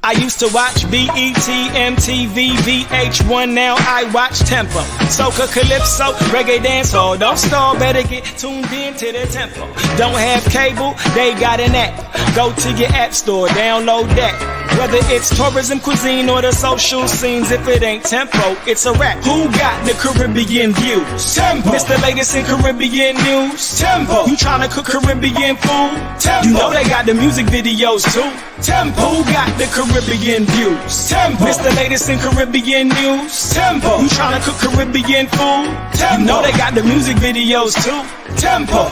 I used to watch BET, MTV, VH1, now I watch Tempo. Soca, Calypso, Reggae Dancehall. Don't stall, better get tuned in to the Tempo. Don't have cable, they got an app. Go to your app store, download that. Whether it's tourism, cuisine, or the social scenes, if it ain't Tempo, it's a rap. Who got the Caribbean views? Tempo. It's the latest in Caribbean news. Tempo. You tryna cook Caribbean food? Tempo. You know they got the music videos too. Tempo. Who got the Caribbean views? Tempo. It's the latest in Caribbean news. Tempo. You tryna cook Caribbean food? Tempo. You know they got the music videos too. Tempo.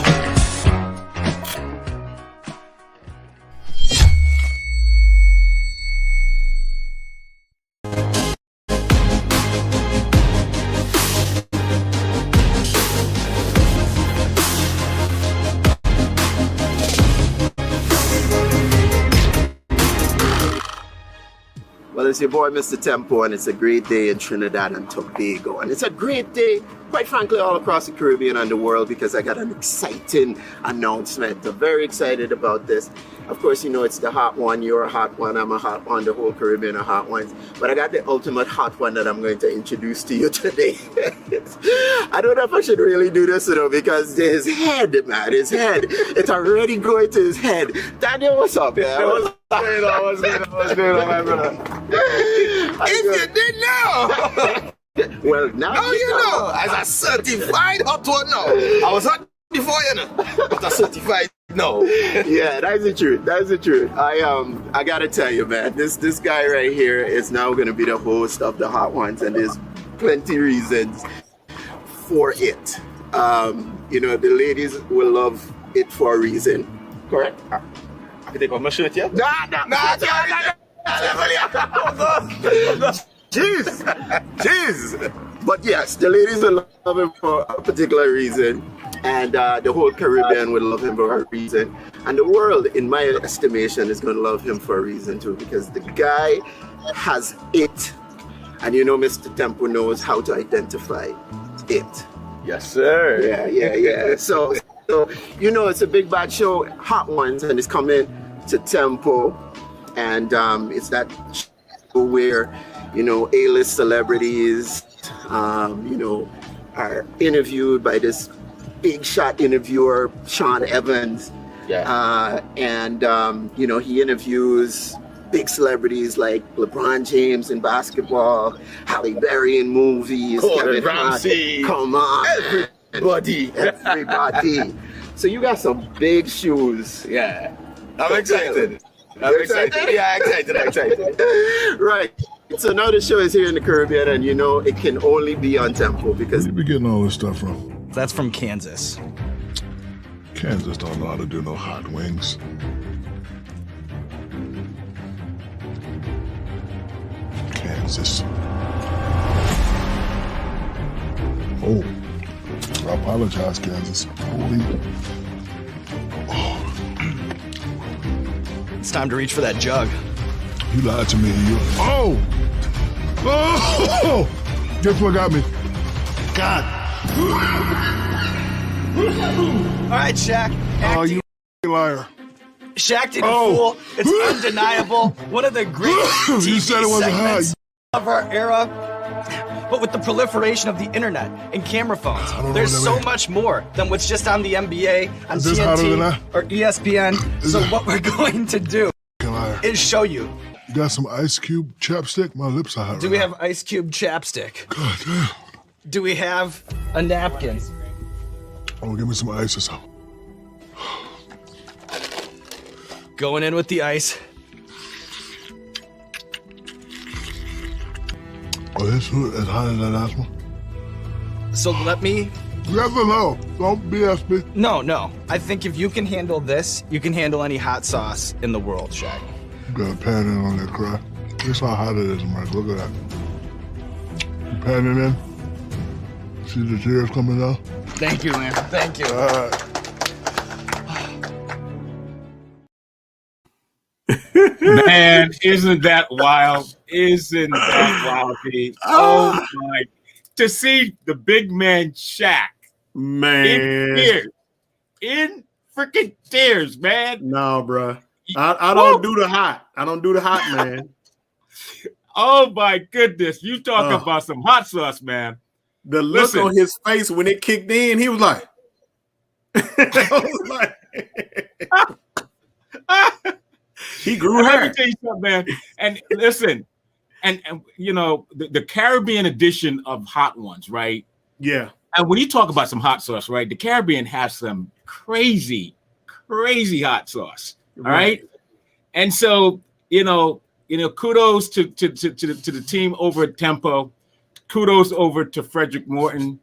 Well, it's your boy, Mr. Tempo, and it's a great day in Trinidad and Tobago. And it's a great day, quite frankly, all across the Caribbean and the world, because I got an exciting announcement. I'm very excited about this. Of course, you know, it's the hot one. You're a hot one. I'm a hot one. The whole Caribbean are hot ones. But I got the ultimate hot one that I'm going to introduce to you today. I don't know if I should really do this, you know, because his head, man, his head. It's already going to his head. Daniel, what's up? Yeah, what's going on, my brother? If you didn't know. Well, now you know. As a certified hot one now. I was hot before, you know. But a certified no. Yeah, that's the truth. That's the truth. I gotta tell you, man, this guy right here is now gonna be the host of the Hot Ones, and there's plenty reasons for it. You know, the ladies will love it for a reason. Correct? I can take off my shirt, yeah? Nah. Jeez. But yes, the ladies will love him for a particular reason, and the whole Caribbean will love him for a reason, and the world, in my estimation, is going to love him for a reason too, because the guy has it, and you know, Mr. Tempo knows how to identify it. Yes, sir. Yeah. So you know, it's a big bad show, Hot Ones, and it's coming to Tempo, and it's that show where, you know, A-list celebrities, you know, are interviewed by this big shot interviewer, Sean Evans. Yeah. And you know, he interviews big celebrities like LeBron James in basketball, Halle Berry in movies, Gordon Ramsay. Come on. Everybody. So you got some big shoes. Yeah. I'm excited. Yeah, excited. Right. So now the show is here in the Caribbean, and you know it can only be on Tempo because. Where you be getting all this stuff from? That's from Kansas. Kansas don't know how to do no hot wings. Kansas. Oh, I apologize, Kansas. Holy. It's time to reach for that jug. You lied to me. Oh! Guess what got me? God. All right, Shaq. Oh, you liar. Shaq didn't fool. It's undeniable. One of the great TV You said it wasn't segments hot. of our era. But with the proliferation of the internet and camera phones, there's so much more than what's just on the NBA, on TNT, or ESPN. So what we're going to do is show you. You got some Ice Cube chapstick? My lips are hot. Do we have Ice Cube chapstick? God damn. Do we have a napkin? Oh, give me some ice or something. Going in with the ice. Oh, this food is hotter than the last one? So let me... Yes or no? Don't BS me. No. I think if you can handle this, you can handle any hot sauce in the world, Shaq. You got a pan in on that crap. This how hot it is, Mike. Look at that. You pan it in. See the tears coming out? Thank you, man. Thank you. Man, isn't that wild? Isn't that wild, Pete? Oh my! To see the big man Shaq, man, in freaking tears, man. No, bro. I don't do the hot. I don't do the hot, man. Oh my goodness. You talk about some hot sauce, man. The look on his face when it kicked in, he was like, he grew hair. Let me tell you something, man. And listen, and you know, the Caribbean edition of Hot Ones, right? Yeah. And when you talk about some hot sauce, right? The Caribbean has some crazy hot sauce. All right. And so, you know, kudos to the team over at Tempo. Kudos over to Frederick Morton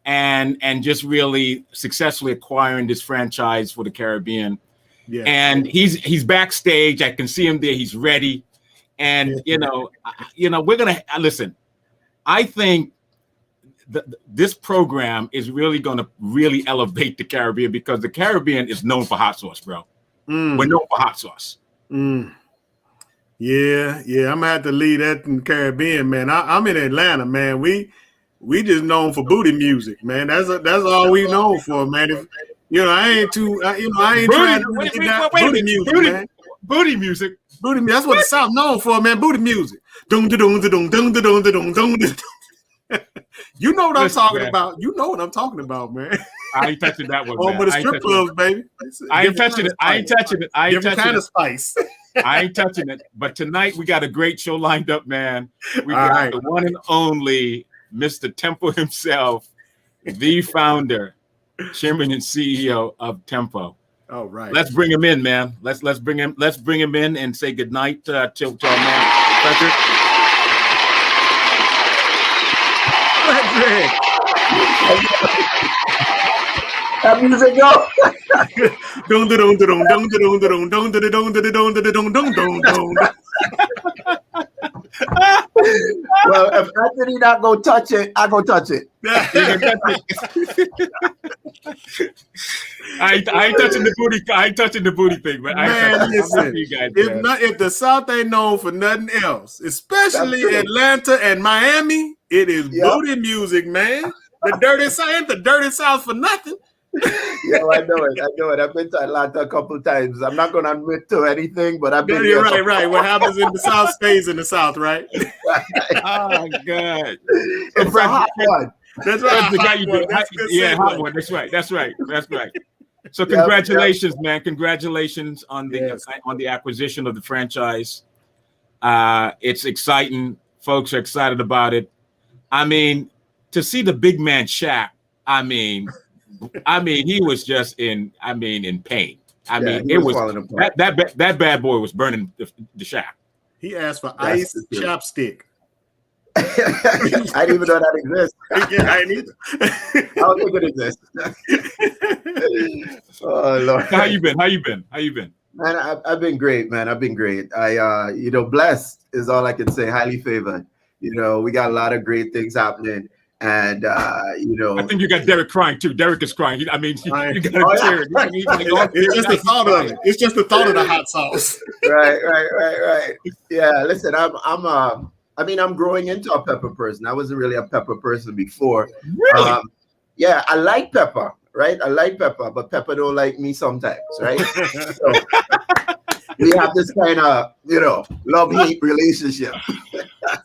and just really successfully acquiring this franchise for the Caribbean. Yeah. And he's backstage. I can see him there. He's ready. And we're gonna listen. I think this program is really going to really elevate the Caribbean because the Caribbean is known for hot sauce, bro. We're known for hot sauce. Yeah, I'm gonna have to leave that in the Caribbean, man. I'm in Atlanta, man. We just known for booty music, man. That's all we known for, man. If, I ain't trying to get that booty music, man. Booty music. Booty music. That's what the South known for, man. Booty music. Dung dung dung dung dung dung dung. You know what I'm talking about. You know what I'm talking about, man. I ain't touching that one. Over the strip clubs, baby. I ain't touching it. I ain't touching it. I ain't touching kind of spice. I ain't touching it. But tonight we got a great show lined up, man. We got the one and only Mr. Tempo himself, the founder, chairman, and CEO of Tempo. All right. Let's bring him in, man. Let's bring him in and say goodnight to our man, Frederick. That music go. Well, if Anthony not go touch it, I go touch it. I ain't touching the booty. I ain't touching the booty thing, but man, listen. If the South ain't known for nothing else, especially Atlanta and Miami, it is booty music, man. The dirty South for nothing. Yeah, I know it. I've been to Atlanta a couple of times. I'm not going to admit to anything, but I've been there. Right. What happens in the South stays in the South, right? Oh, God. It's a hot one. That's right. Hot one. That's right. So congratulations, man. Congratulations on the acquisition of the franchise. It's exciting. Folks are excited about it. I mean, to see the big man Shaq, I mean, he was just in pain. It was that bad boy was burning the shack. He asked for ice chopstick. I didn't even know that exists. Yeah, I didn't either. I don't think it exists. Oh Lord. How you been? Man, I've been great, man. I've been great. I blessed is all I can say. Highly favored. We got a lot of great things happening. And I think you got Derek crying too. Derek is crying. You got to tear it. It's just the thought of it. It's just the thought of the hot sauce. Right. Yeah, listen, I'm growing into a pepper person. I wasn't really a pepper person before. Really? Yeah, I like pepper, right? I like pepper, but pepper don't like me sometimes, right? So we have this kind of, love-hate relationship.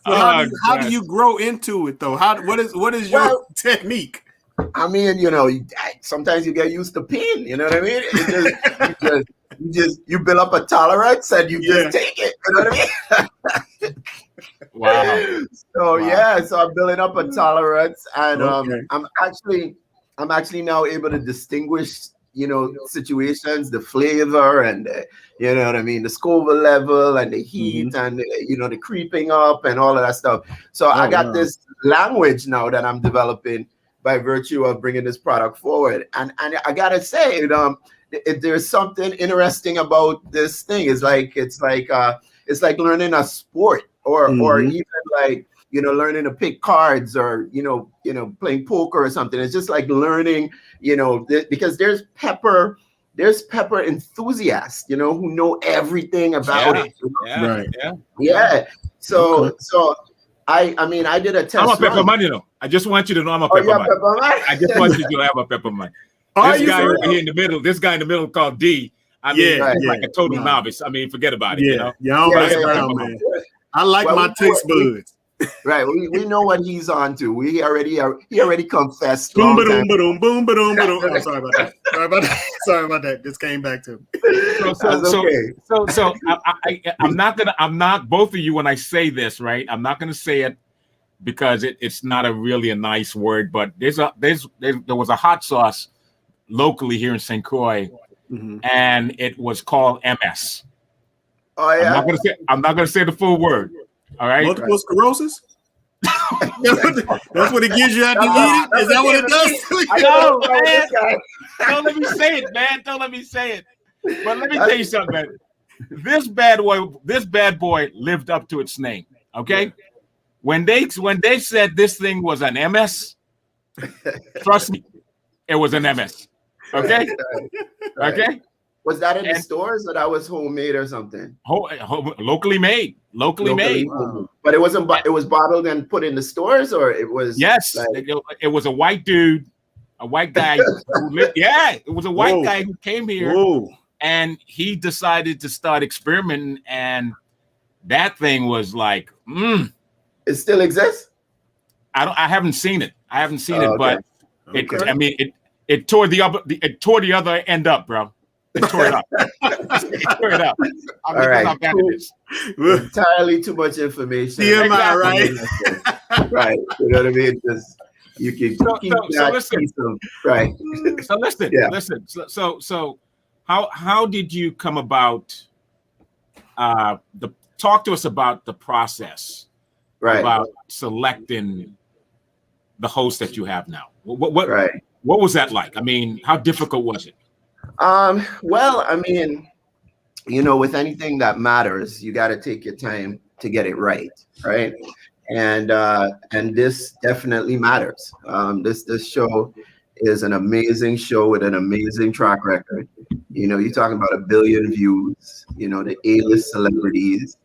So how do you grow into it though? What is your technique? I mean, sometimes you get used to pain. You know what I mean? You build up a tolerance and you just take it. You know what I mean? Wow. So I'm building up a tolerance, and I'm actually now able to distinguish, situations, the flavor and the Scoville level and the heat and the creeping up and all of that stuff. So I got this language now that I'm developing by virtue of bringing this product forward. And I gotta say, there's something interesting about this thing. It's like learning a sport or even like learning to pick cards or playing poker or something. It's just like learning, because there's pepper enthusiasts, who know everything about it. Yeah. So I did a test. I'm a pepper man, I just want you to know I'm a pepper man. I just want you to have a pepper man. This guy over here in the middle called D. He's like a total novice. I mean, forget about it. Yeah, man. I like Well, my taste buds. Right, we know what he's on to. He already confessed. Boom, long time. boom, boom, boom, boom, boom. I'm sorry about that. Sorry about that. Just came back to me. That's okay. So I'm not both of you when I say this, right? I'm not gonna say it because it's not really a nice word, but there was a hot sauce locally here in St. Croix, and it was called MS. Oh yeah. I'm not gonna say the full word. All right. Multiple sclerosis? That's what it gives you after you eat it? Is that what it does? I know, man. Don't let me say it, man. Don't let me say it. But let me tell you something, man. This bad boy lived up to its name. Okay. When they said this thing was an MS, trust me, it was an MS. Okay. Right. Okay. Was that in the stores or that was homemade or something? Locally made. Locally made. Wow. But it wasn't. It was bottled and put in the stores, or it was. Yes, like, it was a white dude, a white guy. It was a white guy who came here, and he decided to start experimenting, and that thing was like, It still exists? I haven't seen it. Okay. But it tore the other end up, bro. It tore it up. It tore it up. All right. How bad it is. Entirely too much information. TMI, right? Right. You know what I mean? Just you can keep that listen. piece of, right. So listen. Yeah. Listen. So how did you come about talk to us about the process, Right. about selecting the host that you have now? What Right. What was that like? I mean, how difficult was it? Well, I mean, with anything that matters, you got to take your time to get it right, right? And this definitely matters. This show is an amazing show with an amazing track record. You're talking about 1 billion views. The A-list celebrities,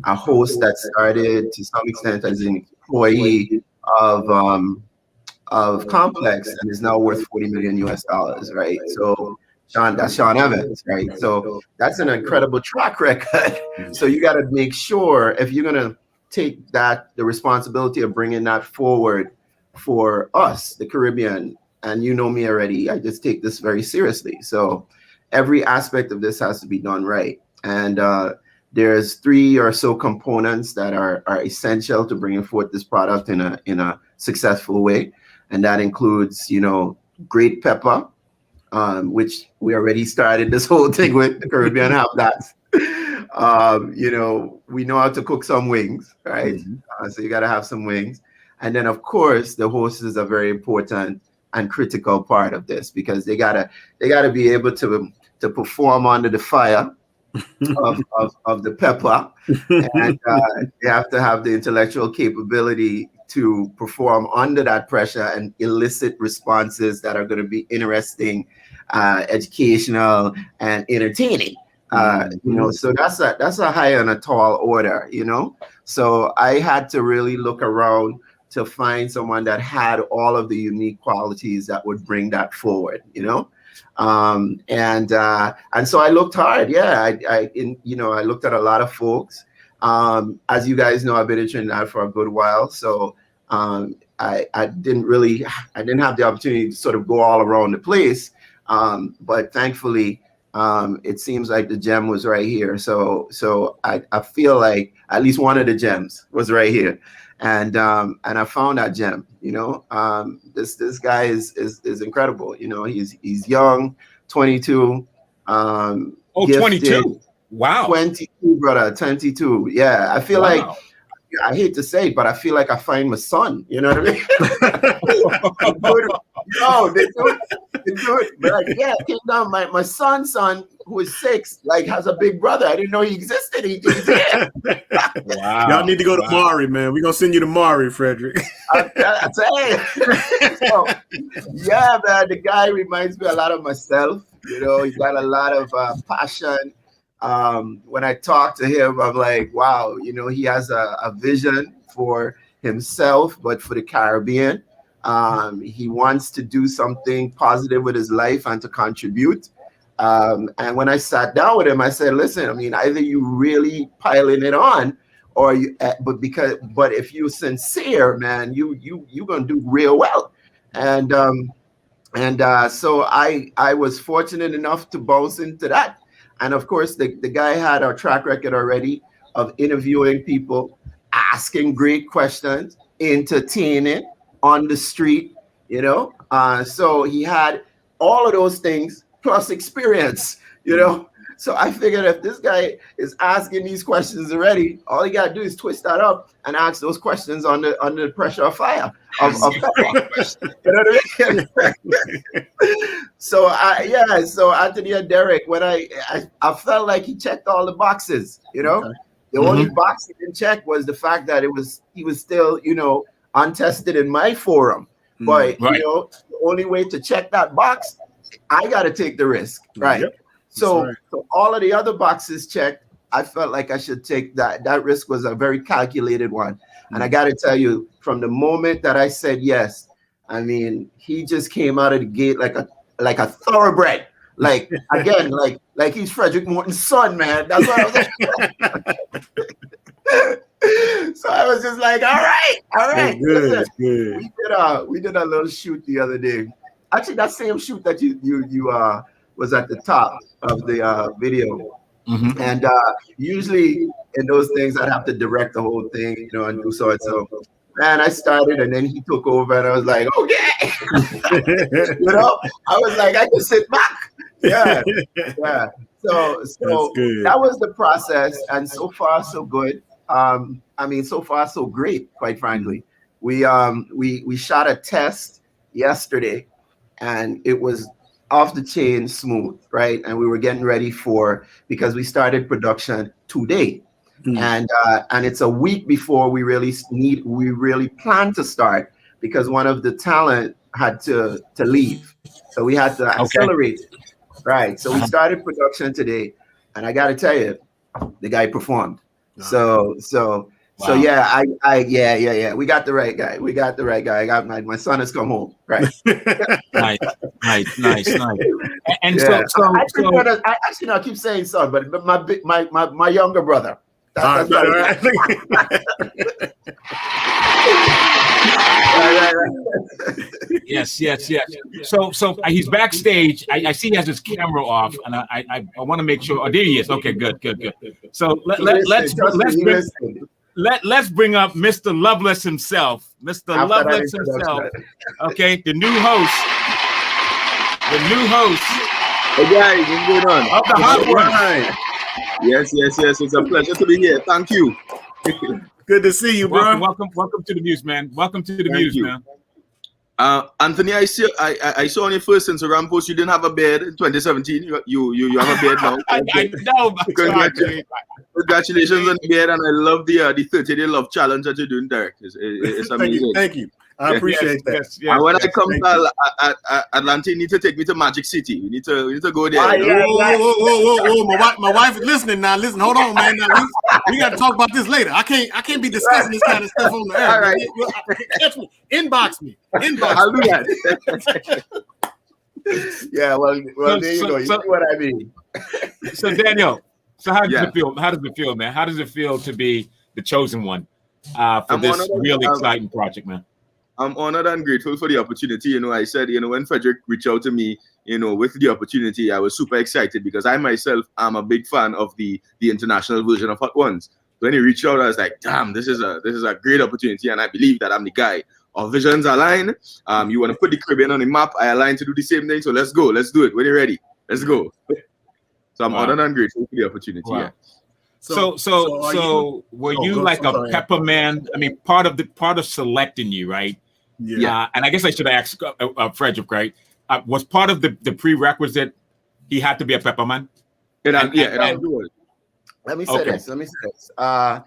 a host that started to some extent as an employee of Complex and is now worth $40 million US, right? So that's Sean Evans, right? So that's an incredible track record. So you got to make sure if you're going to take the responsibility of bringing that forward for us, the Caribbean, and you know me already, I just take this very seriously. So every aspect of this has to be done right. And there's 3 or so components that are essential to bringing forth this product in a successful way. And that includes, great pepper, which we already started this whole thing with. The Caribbean have that. We know how to cook some wings, right? So you got to have some wings. And then, of course, the host is a very important and critical part of this because they gotta be able to perform under the fire of the pepper, and they have to have the intellectual capability to perform under that pressure and elicit responses that are going to be interesting, educational, and entertaining. So that's a high and a tall order. So I had to really look around to find someone that had all of the unique qualities that would bring that forward. And so I looked hard. Yeah, I looked at a lot of folks. As you guys know, I've been in Trinidad for a good while, so I didn't have the opportunity to sort of go all around the place. But thankfully, it seems like the gem was right here. So I feel like at least one of the gems was right here, and I found that gem. This guy is incredible. He's young, 22. 22. Wow. 22, brother, 22. Yeah, I feel like, I hate to say it, but I feel like I find my son. You know what I mean? No, they do it. But like, yeah, came down. My son's son, who is 6, like has a big brother. I didn't know he existed. He's there. Wow. Y'all need to go to Mari, man. We're gonna send you to Mari, Frederick. I so, yeah, man. The guy reminds me a lot of myself. He's got a lot of passion. When I talk to him, I'm like, wow, he has a vision for himself, but for the Caribbean. He wants to do something positive with his life and to contribute. And when I sat down with him, I said, listen, I mean, either you really piling it on or you, but if you're sincere, man, you gonna do real well. And so I was fortunate enough to bounce into that. And of course, the guy had a track record already of interviewing people, asking great questions, entertaining on the street, you know. So he had all of those things plus experience, you know. So I figured if this guy is asking these questions already, all you gotta do is twist that up and ask those questions under the pressure of fire. You know what I mean? So so Anthony and Derek, when I felt like he checked all the boxes, you know. Okay. The only box he didn't check was the fact that he was still, you know, untested in my forum. But you know, the only way to check that box, I gotta take the risk, right? Yep. So all of the other boxes checked, I felt like I should take that. That risk was a very calculated one. And I got to tell you, from the moment that I said yes, I mean, he just came out of the gate like a thoroughbred. Like, again, like he's Frederick Morton's son, man. That's what I was like. So I was just like, all right. Good. We did a little shoot the other day. Actually, that same shoot that you was at the top of the video. And usually in those things, I'd have to direct the whole thing, you know, and do so and so. Man, I started and then he took over and I was like, okay. You know, I was like, I can sit back. Yeah. So that was the process, and so far so good. I mean, so far so great, quite frankly. We shot a test yesterday and it was off the chain smooth, right? And we were getting ready because we started production today. And it's a week before we really planned to start, because one of the talent had to leave. So we had to accelerate it. Right. So we started production today, and I gotta tell you, the guy performed. So yeah, yeah. We got the right guy. I got my son has come home. Right. Nice. And so I actually no, I keep saying son, but my younger brother. That's Yes. So he's backstage. I see he has his camera off, and I want to make sure. Oh, there he is. Okay, good. So let's bring up Mr. Loveless himself. Okay, the new host. Hey guys, what's going on? Of the Hot Ones. Yes. It's a pleasure to be here. Thank you. Good to see you, bro. Welcome to the Muse, man. Welcome to the Muse, man. Anthony, I saw on your first Instagram post you didn't have a beard in 2017. You have a beard now. I know. Congratulations on the beard, and I love the 30-day love challenge that you're doing, Derek. It's amazing. Thank you. I appreciate that. Yes, and when I come to Atlanta, you need to take me to Magic City. We need to go there. Whoa. My wife is listening now. Listen, hold on, man. Now, we got to talk about this later. I can't be discussing this kind of stuff on the air. All right. Catch me. Inbox me. I'll do that. Yeah, well, there you go. You know what I mean. So Daniel, how does it feel? How does it feel, man? How does it feel to be the chosen one for this really exciting project, man? I'm honored and grateful for the opportunity. You know, I said, you know, when Frederick reached out to me, you know, with the opportunity, I was super excited because I myself am a big fan of the international version of Hot Ones. When he reached out, I was like, damn, this is a great opportunity, and I believe that I'm the guy. Our visions align. You want to put the Caribbean on the map, I align to do the same thing. So let's go. Let's do it. When you're ready, let's go. So I'm honored and grateful for the opportunity. Wow. Yeah. So were you like a pepper man? I mean, part of selecting you, right? Yeah. And I guess I should ask Frederick, right? Was part of the prerequisite he had to be a pepper man? Let me say this. I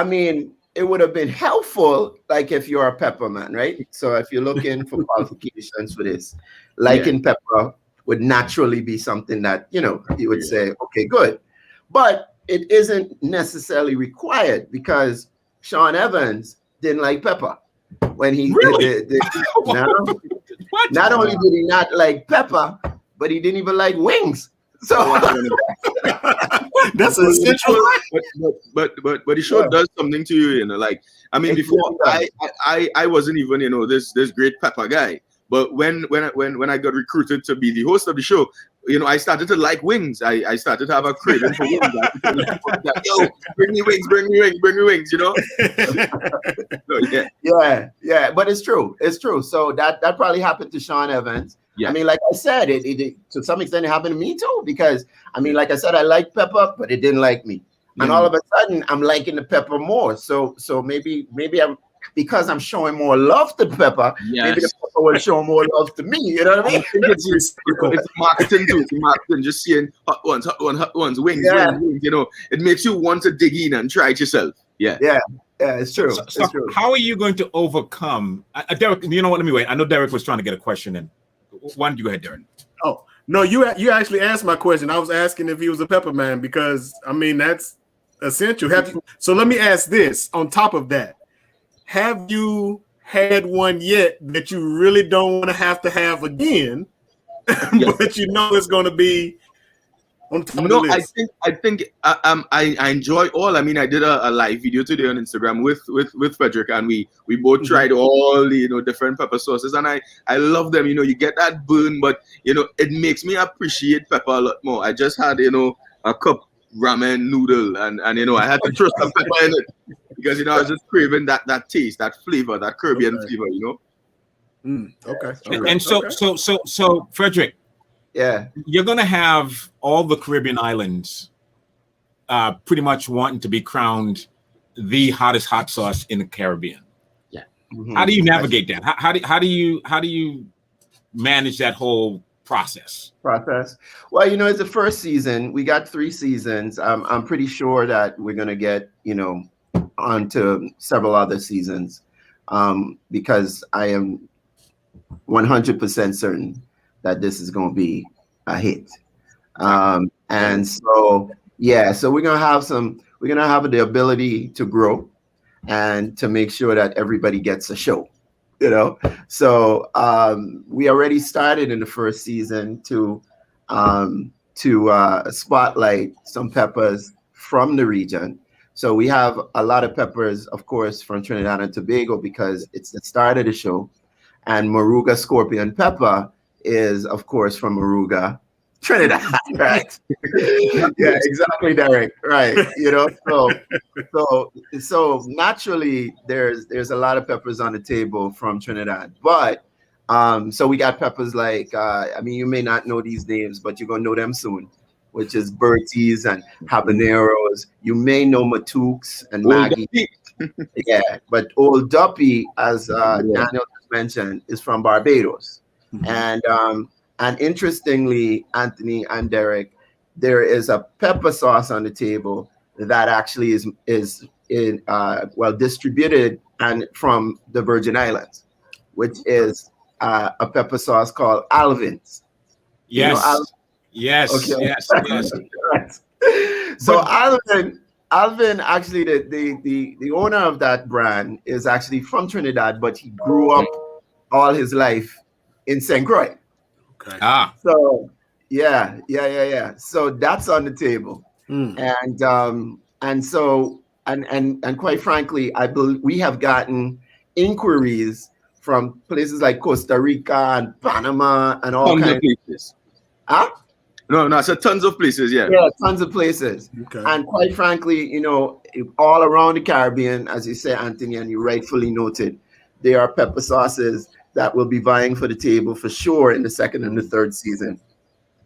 mean, it would have been helpful, like if you're a pepper man, right? So if you're looking for qualifications for this, liking pepper would naturally be something that, you know, you would say, okay, good. But it isn't necessarily required because Sean Evans didn't like pepper. When he did not only did he not like pepper, but he didn't even like wings. So That's essential. But the show does something to you, you know. Like, I mean, before I wasn't even, you know, this great pepper guy. But when I got recruited to be the host of the show, you know, I started to like wings. I started to have a craving for wings. Yo, bring me wings, you know. So, yeah. But it's true. So that probably happened to Sean Evans. Yeah. I mean, like I said, it to some extent it happened to me too, because I mean, like I said, I like pepper, but it didn't like me. And all of a sudden I'm liking the pepper more. So maybe I'm, because I'm showing more love to pepper, maybe the pepper will show more love to me. You know what I mean? It's marketing too. It's marketing. Just seeing hot ones, wings. You know, it makes you want to dig in and try it yourself. Yeah, it's true. So it's true. How are you going to overcome? Derek, you know what? Let me wait. I know Derek was trying to get a question in. Why don't you go ahead, Derek? Oh no, you actually asked my question. I was asking if he was a pepper man because I mean that's essential. So let me ask this on top of that. Have you had one yet that you really don't want to have again, but you know it's going to be on top of the list? I think I enjoy all. I mean, I did a live video today on Instagram with Frederick, and we both tried all the, you know, different pepper sauces, and I love them. You know, you get that burn, but you know, it makes me appreciate pepper a lot more. I just had, you know, a cup ramen noodle, and you know, I had to throw some pepper in it. Because, you know, I was just craving that taste, that flavor, that Caribbean flavor, you know. Okay. And so, Frederick, you're gonna have all the Caribbean islands pretty much wanting to be crowned the hottest hot sauce in the Caribbean. Yeah. Mm-hmm. How do you navigate that? How do you manage that whole process? Well, you know, it's the first season. We got 3 seasons. I'm pretty sure that we're gonna get, you know, onto several other seasons, because I am 100% certain that this is going to be a hit. And so we're going to have the ability to grow and to make sure that everybody gets a show, you know? So we already started in the first season to spotlight some peppers from the region. So we have a lot of peppers, of course, from Trinidad and Tobago because it's the start of the show. And Moruga Scorpion Pepper is, of course, from Moruga, Trinidad, right? Yeah, exactly, Derek. Right. You know, so naturally there's a lot of peppers on the table from Trinidad. But so we got peppers like I mean, you may not know these names, but you're gonna know them soon, which is Berties and Habaneros. You may know Matooks and Maggie. Yeah, but Old Duppy, as Daniel just mentioned, is from Barbados. And interestingly, Anthony and Derek, there is a pepper sauce on the table that actually is distributed and from the Virgin Islands, which is a pepper sauce called Alvin's. Yes. You know, Yes. Okay. Yes. So Alvin actually the owner of that brand is actually from Trinidad, but he grew up all his life in St. Croix. Okay. So yeah. So that's on the table. And quite frankly, I believe we have gotten inquiries from places like Costa Rica and Panama and all kinds of places. No, I said tons of places, yeah, tons of places. Okay. And quite frankly, you know, all around the Caribbean, as you say, Anthony, and you rightfully noted, there are pepper sauces that will be vying for the table for sure in the second and the third season.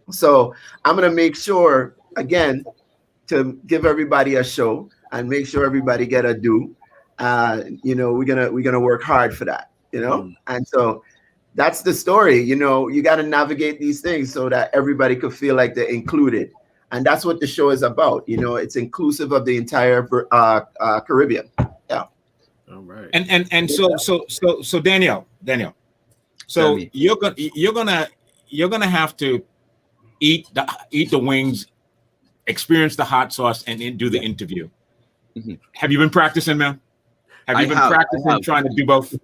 So I'm gonna make sure again to give everybody a show and make sure everybody get a due. You know, we're gonna work hard for that. You know, and so. That's the story. You know, you got to navigate these things so that everybody could feel like they're included. And that's what the show is about. You know, it's inclusive of the entire Caribbean. Yeah. All right. And so Daniel. So you're gonna have to eat the wings, experience the hot sauce, and then do the interview. Mm-hmm. Have you been practicing, man? Have you been practicing trying to do both?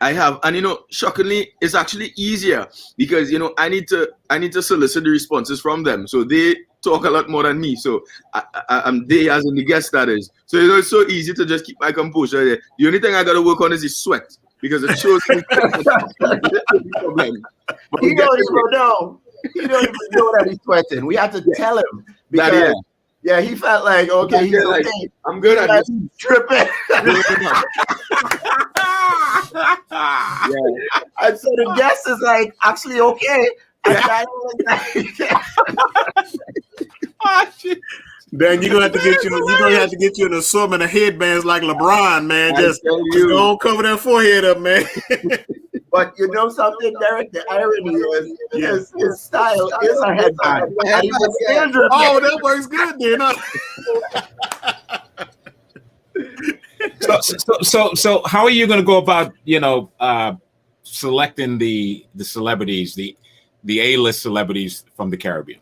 I have, and you know, shockingly, it's actually easier because you know I need to solicit the responses from them. So they talk a lot more than me. So I'm there as in the guest, that is. So it's so easy to just keep my composure there. The only thing I got to work on is the sweat, because it shows me problem. He don't even know. He don't even know that he's sweating. We had to tell him because he felt like okay, he's like, okay. I'm good at this. Tripping. And so the guest is like actually okay. Then you're gonna have to get you an assortment of headbands like LeBron, man. Just don't cover that forehead up, man. But you know something, Derek? The irony is his style is a headband. Oh, that works good, then. So how are you going to go about, selecting the celebrities, the A-list celebrities from the Caribbean?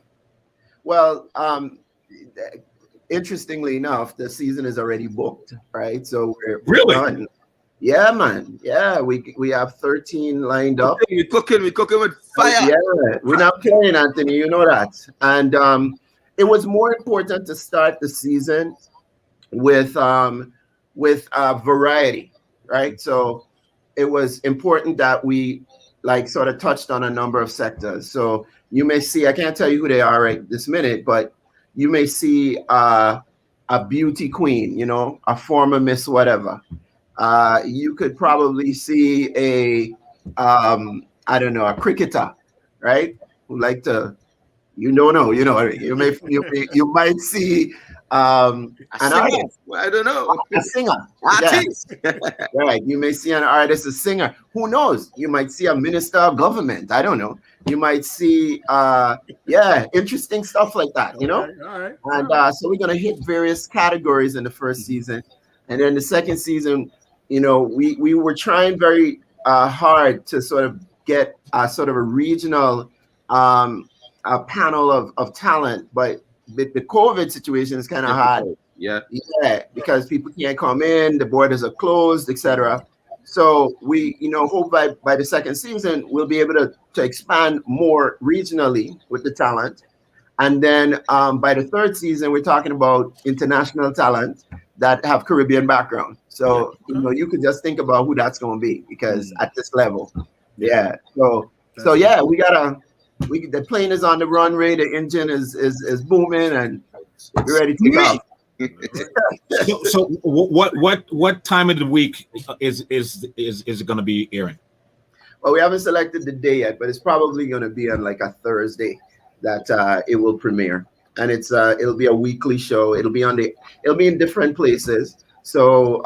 Well, interestingly enough, the season is already booked, right? So we're done. Yeah, man. Yeah, we have 13 lined up. We're cooking with fire. Yeah, we're not playing, Anthony. You know that. And it was more important to start the season with variety, right? So it was important that we sort of touched on a number of sectors. So you may see, I can't tell you who they are right this minute, but you may see a beauty queen, a former Miss whatever. You could probably see a cricketer, right? Who like to, you might see an artist. I don't know. A singer. Yes. Right. You may see an artist, a singer. Who knows? You might see a minister of government. I don't know. You might see interesting stuff like that, All right. And so we're gonna hit various categories in the first season. And then the second season, we were trying very hard to sort of get a sort of a regional a panel of talent, but the COVID situation is kind of hard. Yeah, because people can't come in, the borders are closed, etc. So we, hope by the second season we'll be able to expand more regionally with the talent, and then by the third season we're talking about international talent that have Caribbean background. So you could just think about who that's going to be, because at this level, So the plane is on the runway, the engine is booming, and we're ready to take off. So what time of the week is it going to be airing? Well, we haven't selected the day yet, but it's probably going to be on a Thursday that it will premiere, and it'll be a weekly show. It'll be in different places. So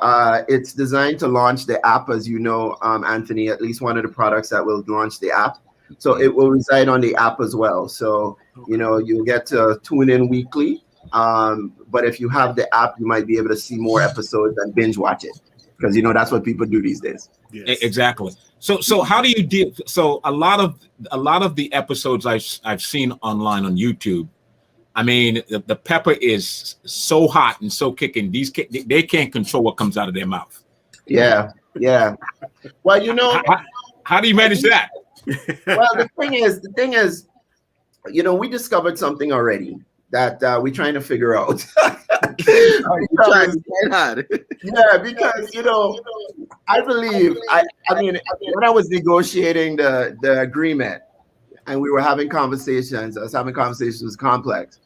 it's designed to launch the app, as you know, Anthony. At least one of the products that will launch the app. So it will reside on the app as well. So you'll get to tune in weekly. But if you have the app, you might be able to see more episodes and binge watch it, because that's what people do these days. Yes. Exactly. So how do you deal? So a lot of the episodes I've seen online on YouTube, I mean, the pepper is so hot and so kicking. They can't control what comes out of their mouth. Yeah. Well, how do you manage that? Well, the thing is, we discovered something already that we're trying to figure out. Because I believe, I mean, when I was negotiating the agreement and we were having conversations, I was having conversations with Complex,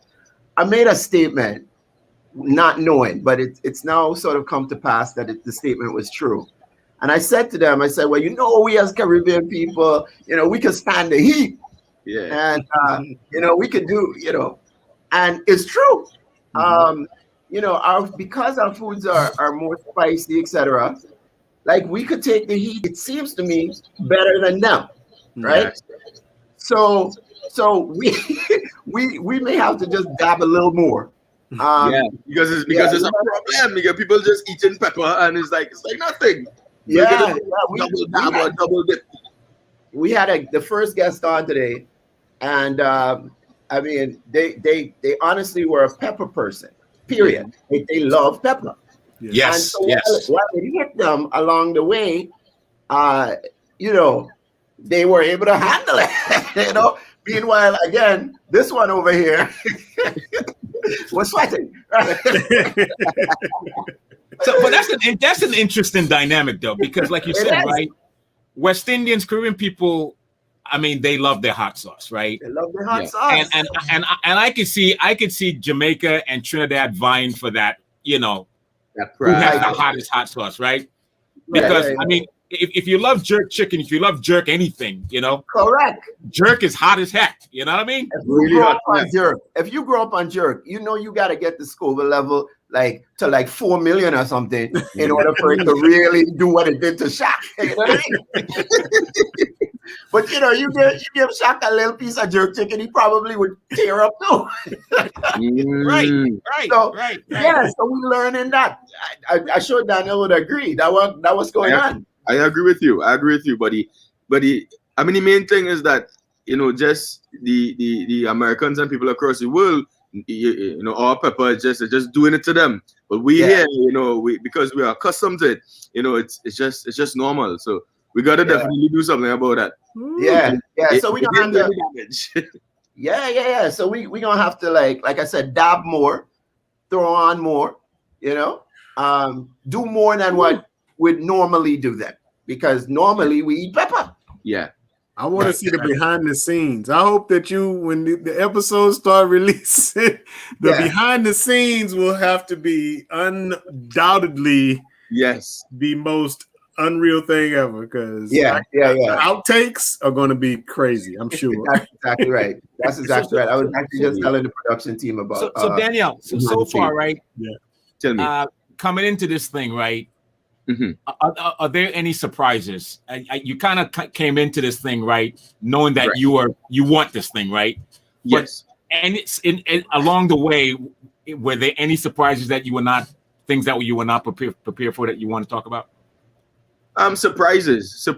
I made a statement not knowing, but it's now sort of come to pass that the statement was true. And I said to them, well, we as Caribbean people, we can stand the heat. Yeah. And, we could do, and it's true. Because our foods are more spicy, etc. We could take the heat, it seems to me, better than them, right? Yes. So we may have to just dab a little more. Because it's a problem. Because people just eating pepper and it's like nothing. We double dip. We had the first guest on today, and I mean, they honestly were a pepper person. Period. They love pepper. Yes. And so while it hit them along the way, they were able to handle it. Meanwhile, again, this one over here was sweating. So, but that's an interesting dynamic though, because like you It said, is. right? West Indians, Caribbean people, I mean, they love their hot sauce, right? They love the hot Yeah. sauce. And I could see Jamaica and Trinidad vying for that, you know, That who has pride. the hottest hot sauce, right? Right, Because right. I mean, if you love jerk chicken, if you love jerk anything, you know, Correct. jerk is hot as heck. You know what I mean? If you Really grow hot, up on yeah. jerk, if you grow up on jerk, you know you got to get the Scoville level like to like 4 million or something in order for it to really do what it did to Shaq. You know what I mean? But you know, you give Shaq a little piece of jerk chicken, he probably would tear up too. Mm. Right, So, right. Yeah, so we learning that. I sure Daniel would agree. That was going Yeah. on. I agree with you. buddy. I mean, the main thing is that, you know, just the Americans and people across the world, you know, our pepper is just doing it to them. But we Yeah. here, you know, because we are accustomed to it, you know, it's just normal. So we got to definitely do something about that. Yeah. So we It gonna have didn't to. do any damage. Yeah. So we gonna have to like I said, dab more, throw on more, you know, do more than what we'd normally do then. Because normally we eat pepper. Yeah. I want to see the behind the scenes. I hope that when the episodes start releasing, the Yeah. behind the scenes will have to be undoubtedly Yes. the most unreal thing ever. Because Yeah. the outtakes are going to be crazy. I'm sure. That's exactly right. That's exactly right. I was actually just telling the production team about. So Danielle, so far, right? Tell me. Coming into this thing, right? Mhm. Are there any surprises? You kind of came into this thing, right, knowing that Right. you want this thing, right? Yes. And it's in along the way, were there any surprises that you were not prepared for that you want to talk about? Surprises.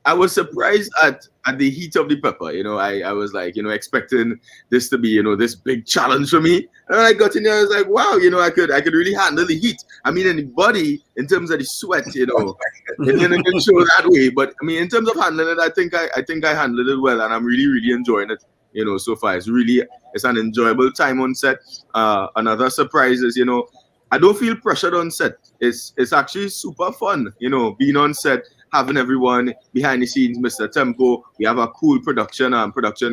I was surprised at the heat of the pepper. You know, I was like, you know, expecting this to be, you know, this big challenge for me. And when I got in there, I was like, wow, you know, I could really handle the heat. I mean, in the body, in terms of the sweat, you know, it didn't show that way. But I mean, in terms of handling it, I think I handled it well, and I'm really enjoying it. You know, so far it's an enjoyable time on set. Another surprise is, you know, I don't feel pressured on set. It's actually super fun, you know, being on set, having everyone behind the scenes, Mr. Tempo. We have a cool production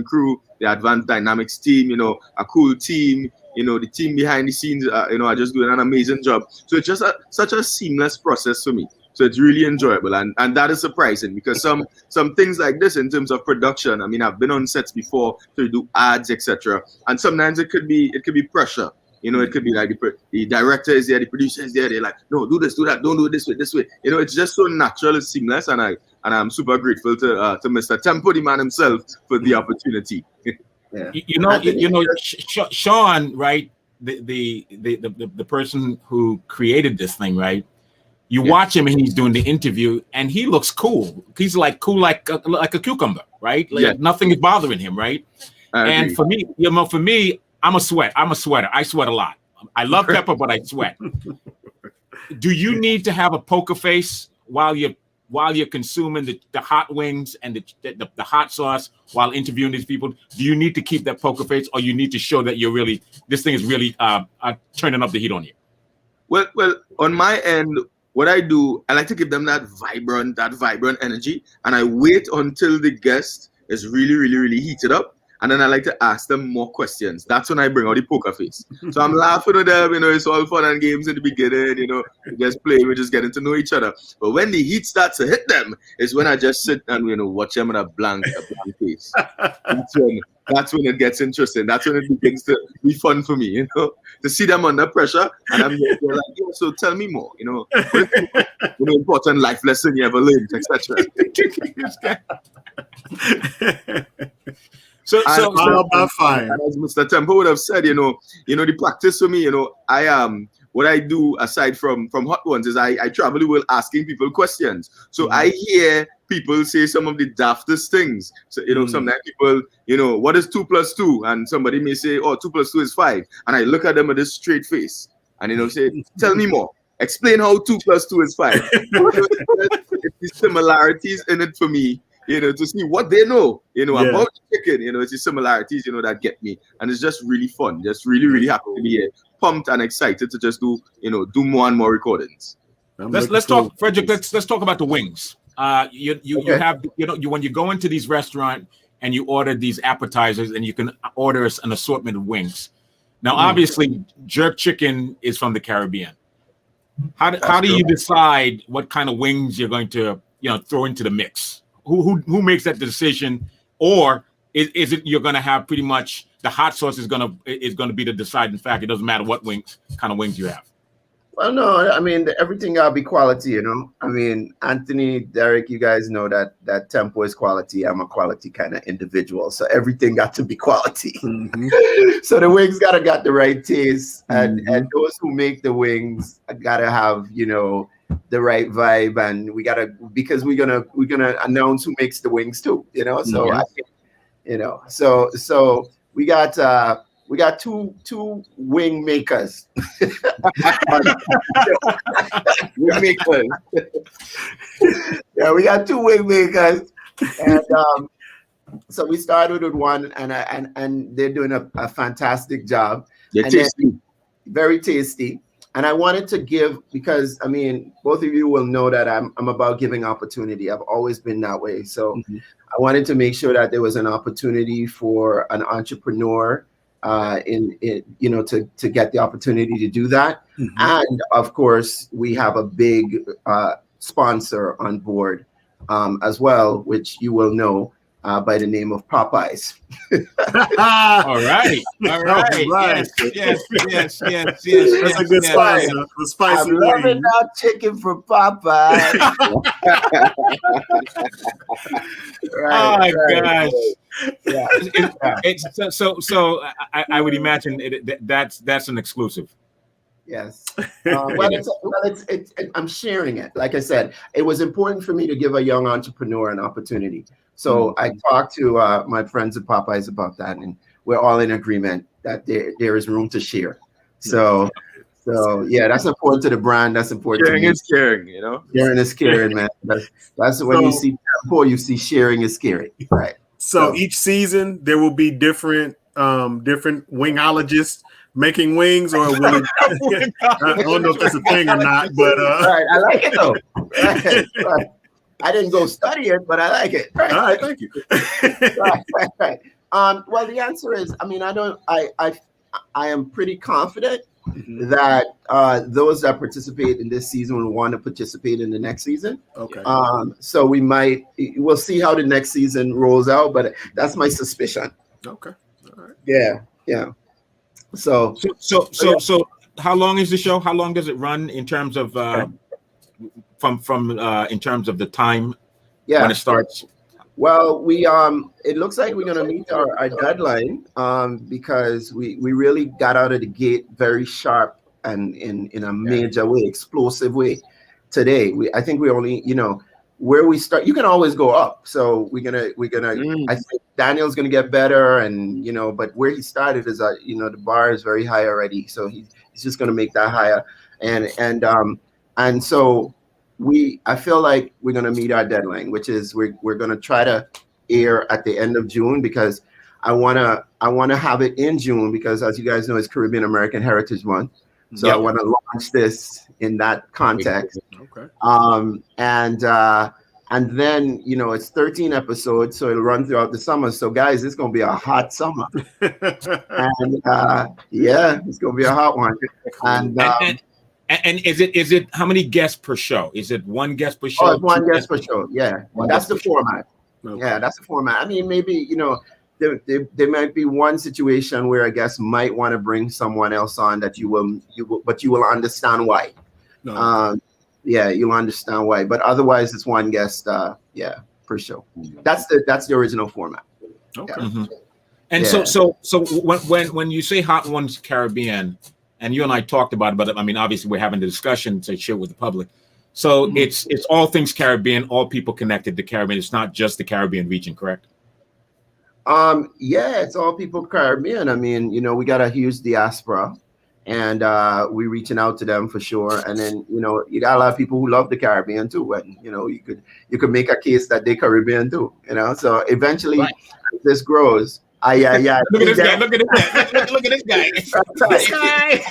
crew, the Advanced Dynamics team, you know, a cool team. You know, the team behind the scenes, you know, are just doing an amazing job. So it's just such a seamless process for me. So it's really enjoyable, and that is surprising because some things like this in terms of production. I mean, I've been on sets before to do ads, etc. And sometimes it could be pressure. You know, it could be like the director is there, the producer is there. They're like, no, do this, do that, don't do it this way. You know, it's just so natural, it's seamless, and I'm super grateful to Mr. Tempo, the man himself, for the opportunity. Yeah. You know, Sean, right? The person who created this thing, right? You watch him and he's doing the interview, and he looks cool. He's like cool, like a cucumber, right? Like nothing is bothering him, right? And for me, you know, I'm a sweater. I sweat a lot. I love pepper, but I sweat. Do you need to have a poker face while you're consuming the hot wings and the hot sauce while interviewing these people? Do you need to keep that poker face, or you need to show that this thing is really turning up the heat on you? Well, on my end, what I do, I like to give them that vibrant energy, and I wait until the guest is really heated up. And then I like to ask them more questions. That's when I bring out the poker face. So I'm laughing with them, you know, it's all fun and games in the beginning, you know, we just play, we're just getting to know each other. But when the heat starts to hit them, is when I just sit and, you know, watch them with a blank face. That's when it gets interesting. That's when it begins to be fun for me, you know, to see them under pressure. And I'm like, yeah, so tell me more, you know, important life lesson you ever learned, etc. So all about fire. And as Mr. Tempo would have said, you know, the practice for me, you know, what I do aside from Hot Ones is I travel the world asking people questions. So I hear people say some of the daftest things. So, you know, sometimes people, you know, what is 2 + 2? And somebody may say, oh, 2 + 2 is 5. And I look at them with this straight face and, you know, say, tell me more. Explain how 2 + 2 is 5. It's the similarities in it for me to see what they know, Yeah. about the chicken. It's the similarities, that get me. And it's just really fun. Just really, really happy to be here. Pumped and excited to just do more and more recordings. Let's talk, Frederick. Let's talk about the wings. You have when you go into these restaurants and you order these appetizers, and you can order an assortment of wings. Now, obviously, jerk chicken is from the Caribbean. How do you decide what kind of wings you're going to throw into the mix? Who makes that decision, or is it you're going to have pretty much the hot sauce is going to be the deciding factor? It doesn't matter what kind of wings you have. Well, no, I mean, everything gotta be quality, I mean, Anthony, Derek, you guys know that Tempo is quality. I'm a quality kind of individual, so everything got to be quality. So the wings got the right taste, and those who make the wings gotta have the right vibe, and because we're gonna announce who makes the wings too, So I think, so we got two wing makers. Wing makers. Yeah, we got two wing makers, and so we started with one, and they're doing a fantastic job. They're tasty. Very tasty. And I wanted to give, because I mean, both of you will know that I'm about giving opportunity. I've always been that way. So I wanted to make sure that there was an opportunity for an entrepreneur to get the opportunity to do that. And of course, we have a big sponsor on board as well, which you will know by the name of Popeyes. All right. Yes. That's a good sponsor. The spicy I'm loving wing. that chicken from Popeyes. Gosh. Yeah. It's so I would imagine that's an exclusive. Yes. I'm sharing it. Like I said, it was important for me to give a young entrepreneur an opportunity. So I talked to my friends at Popeyes about that, and we're all in agreement that there is room to share. So yeah, that's important to the brand. That's important. Sharing is caring, Sharing is caring, man. That's when you see Tempo, you see sharing is caring, right? So each season there will be different wingologists making wings, or will it, I don't know if that's a thing or not, but right, I like it though. Right. I didn't go study it, but I like it. Right. All right, thank you. Right. Well, the answer is, I mean, I am pretty confident that those that participate in this season will want to participate in the next season. Okay. So we'll see how the next season rolls out, but that's my suspicion. Okay. All right. Yeah. So how long is the show? How long does it run in terms of from in terms of the time when it starts? Well, it looks like we're gonna meet our deadline because we really got out of the gate very sharp and in a major way, explosive way today. I think we only, where we start, you can always go up. So we're gonna I think Daniel's gonna get better, and but where he started is the bar is very high already. So he's just gonna make that higher. And so I feel like we're gonna meet our deadline, which is we're gonna try to air at the end of June, because I wanna have it in June, because as you guys know, it's Caribbean American Heritage Month. So I want to launch this in that context. Okay. And then it's 13 episodes, so it'll run throughout the summer. So guys, it's gonna be a hot summer. And it's gonna be a hot one. And is it how many guests per show? Is it one guest per show? Oh, it's one guest per show. Yeah, that's the format. Okay. Yeah, that's the format. I mean, maybe there might be one situation where a guest might want to bring someone else on that you will understand why. No. You'll understand why. But otherwise, it's one guest. Per show. That's the original format. Okay. Yeah. Mm-hmm. And so when you say Hot Ones Caribbean, and you and I talked about it, but I mean, obviously we're having the discussion to share with the public. So it's all things Caribbean, all people connected to Caribbean. It's not just the Caribbean region, correct? It's all people Caribbean. I mean, we got a huge diaspora, and we reaching out to them for sure. And then you got a lot of people who love the Caribbean too, and you could make a case that they Caribbean too. So eventually, as this grows. Yeah. Look at this guy. Look at this guy. This guy.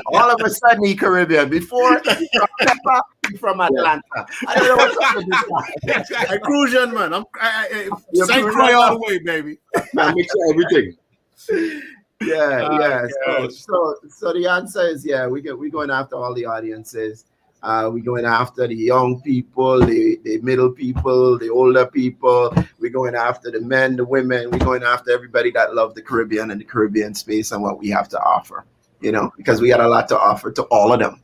All of a sudden, he Caribbean. Before he from Atlanta. I don't know what's up with this guy. I Crucian, man. St. Croix all the way, baby. Man, mix everything. Yeah. So the answer is we're going after all the audiences. We're going after the young people, the middle people, the older people. We're going after the men, the women. We're going after everybody that love the Caribbean and the Caribbean space and what we have to offer. Because we got a lot to offer to all of them.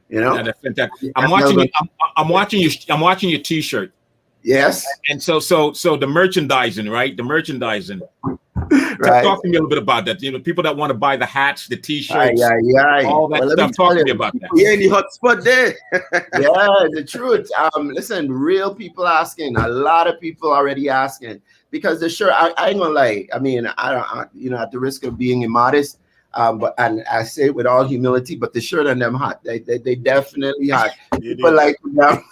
Yeah, that's fantastic. I'm watching your T-shirt. Yes. And so the merchandising, right? The merchandising. Right. Talk to me a little bit about that. People that want to buy the hats, the T-shirts, all that stuff. Talk to me about that. Yeah, the hot spot there. Yeah, the truth. Listen, real people asking. A lot of people already asking because the shirt. I ain't gonna lie. I mean, I don't. At the risk of being immodest, but I say it with all humility. But the shirt and them hot. They definitely hot. People like them.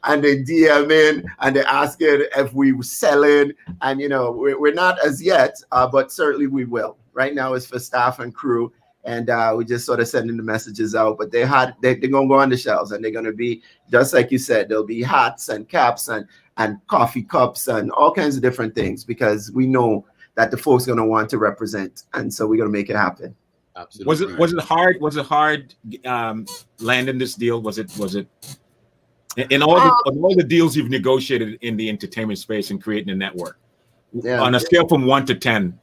And they DM in and they asking if we selling, and we're not as yet, but certainly we will. Right now it's for staff and crew, and we just sort of sending the messages out. But they're gonna go on the shelves, and they're gonna be just like you said. There'll be hats and caps and coffee cups and all kinds of different things because we know that the folks gonna want to represent, and so we're gonna make it happen. Absolutely. Was it hard landing this deal? Was it? In all the deals you've negotiated in the entertainment space and creating a network, on a scale from 1 to 10,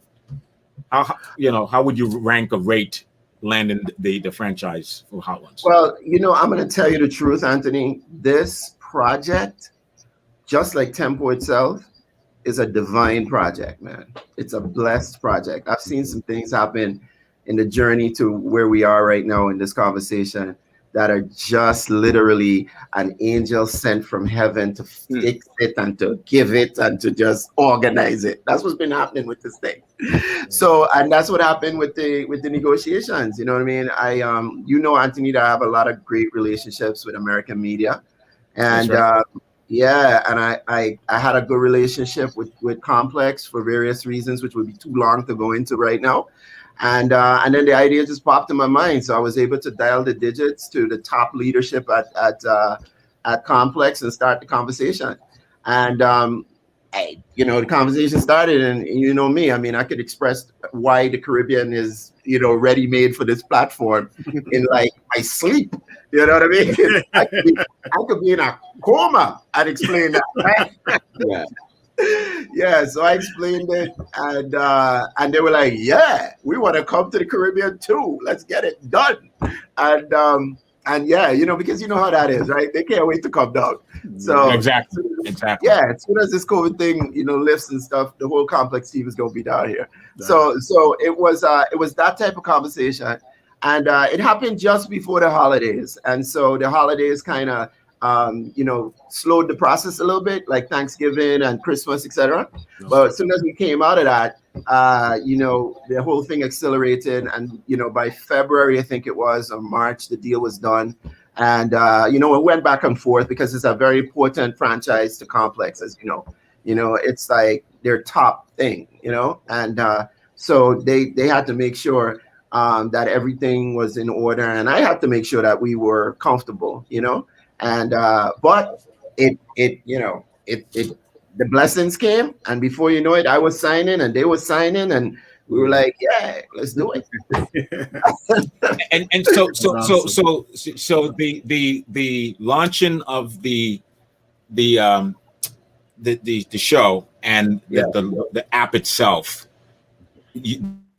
how would you rank or rate landing the franchise for Hot Ones? Well, I'm going to tell you the truth, Anthony. This project, just like Tempo itself, is a divine project, man. It's a blessed project. I've seen some things happen in the journey to where we are right now in this conversation that are just literally an angel sent from heaven to fix it and to give it and to just organize it. That's what's been happening with this thing. So, and that's what happened with the negotiations. You know what I mean? Anthony, that I have a lot of great relationships with American media, and right. And I had a good relationship with Complex for various reasons, which would be too long to go into right now. And then the idea just popped in my mind. So I was able to dial the digits to the top leadership at Complex and start the conversation. And, the conversation started, and me, I mean, I could express why the Caribbean is, ready-made for this platform in like my sleep. You know what I mean? I could be in a coma and explain that. Right? Yeah. Yeah, so I explained it, and they were like, "Yeah, we want to come to the Caribbean too. Let's get it done." And because you know how that is, right? They can't wait to come down. So exactly. Yeah, as soon as this COVID thing, lifts and stuff, the whole Complex team is gonna be down here. Right. So it was that type of conversation, and it happened just before the holidays, and so the holidays kind of. Slowed the process a little bit, like Thanksgiving and Christmas, etc. But as soon as we came out of that, the whole thing accelerated, and by February, I think it was, or March, the deal was done, and it went back and forth because it's a very important franchise to Complex, as it's like their top thing, and so they had to make sure that everything was in order, and I had to make sure that we were comfortable, And but it the blessings came, and before you know it, I was signing and they were signing, and we were like, yeah, let's do it. and so the launching of the show and the app itself,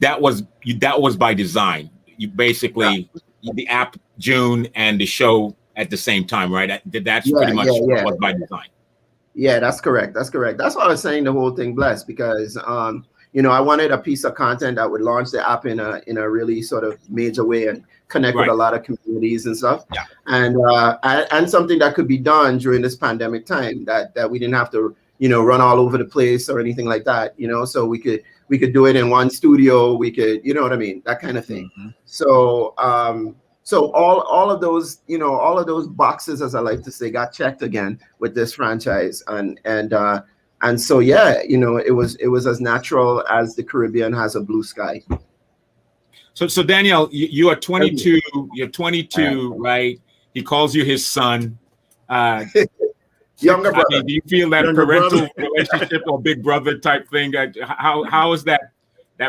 that was by design. You basically the app June and the show at the same time, right? That's pretty much what was by design. Yeah, that's correct. That's why I was saying the whole thing blessed, because I wanted a piece of content that would launch the app in a really sort of major way and connect with a lot of communities and stuff. Yeah. And something that could be done during this pandemic time that we didn't have to run all over the place or anything like that. So we we could do it in one studio. We could, you know what I mean, that kind of thing. So so all of those, you know, all of those boxes, as I like to say, got checked again with this franchise, and so yeah, you know, it was as natural as the Caribbean has a blue sky. So Daniel, you are 22. You're 22, right? He calls you his son. Younger brother. Do you feel that Younger parental brother. relationship or big brother type thing? How is that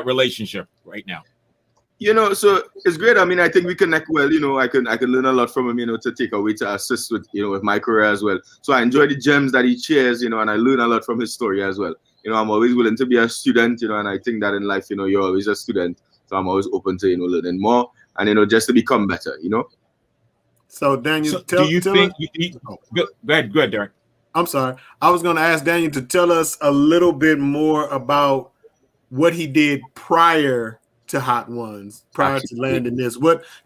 relationship right now? You know, so it's great. I mean, I think we connect well. You know, I can learn a lot from him. You know, to take away to assist with, you know, with my career as well. So I enjoy the gems that he shares. You know, and I learn a lot from his story as well. You know, I'm always willing to be a student. You know, and I think that in life, you know, you're always a student. So I'm always open to, you know, learning more and, you know, just to become better. You know. So Daniel, So do you think? Go ahead, Derek. I'm sorry. I was going to ask Daniel to tell us a little bit more about what he did prior to Hot Ones, prior to landing this.